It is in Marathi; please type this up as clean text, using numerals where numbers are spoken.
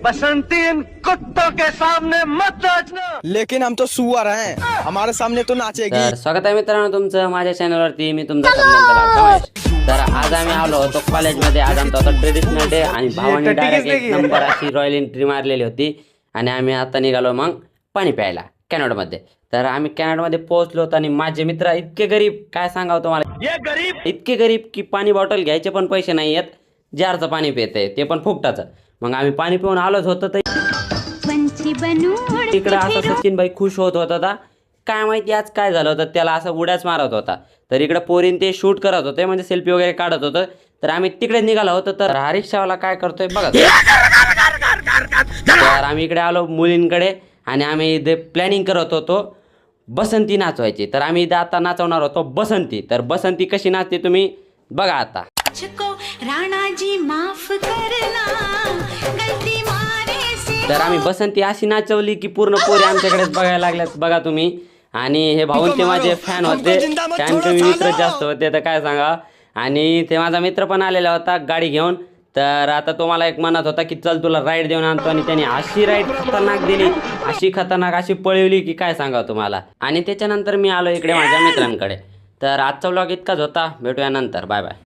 बसंती इन कुत्तों के सामने मत नाचना। लेकिन हम तो सुअर हैं, हमारे सामने तो नाचेगी। तर स्वागत आहे मित्रांनो तुमचं माझ्या चॅनलवरती. मी तुमचा सर्वांचा लाडका महेश. तर आज आम्ही आलो होतो कॉलेजमध्ये. आज आमचा होता ट्रेडिशनल डे आणि भावाने डायरेक्ट एक नंबर अशी रॉयल एंट्री मारलेली होती आणि आम्ही आता निघालो मग पाणी प्यायला कॅनडमध्ये. तर आम्ही कॅनडमध्ये पोहोचलो होतो आणि माझे मित्र इतके गरीब, काय सांगावं तुम्हाला, इतके गरीब की पाणी बॉटल घ्यायचे पण पैसे नाही आहेत, जारचं पाणी पिते ते पण फुकटाचं. मग आम्ही पाणी पिऊन आलोच होतो तर तिकडे असं सचिन भाई खुश होत होता. काय माहिती आज काय झालं होतं, त्याला असं उड्याच मारत होता. तर इकडे पोरीन ते शूट करत होते, म्हणजे सेल्फी वगैरे काढत होतं. तर आम्ही तिकडे निघालो होतो. तर हा रिक्षावाला काय करतोय बघा. तर आम्ही इकडे आलो मुलींकडे आणि आम्ही इथे प्लॅनिंग करत होतो बसंती नाचवायची. तर आम्ही इथे आता नाचवणार होतो बसंती. तर बसंती कशी नाचते तुम्ही बघा आता. राणाजी माफ करना गलती मारे से. तर आम्ही बसंती अशी नाचवली की पूर्ण पोरी आमच्याकडेच बघायला लागल्यात बघा तुम्ही. आणि हे भाऊंचे माझे फॅन होते, फॅन कमी मित्र जास्त होते तर काय सांगा. आणि ते माझा मित्र पण आलेला होता गाडी घेऊन. तर आता तो मला एक म्हणत होता की चल तुला राईड देऊन आणतो. आणि त्याने अशी राईड खतरनाक दिली, अशी खतरनाक अशी पळवली की काय सांगा तुम्हाला. आणि त्याच्यानंतर मी आलो इकडे माझ्या मित्रांकडे. तर आजचा व्लॉग इतकाच होता, भेटूया नंतर, बाय बाय.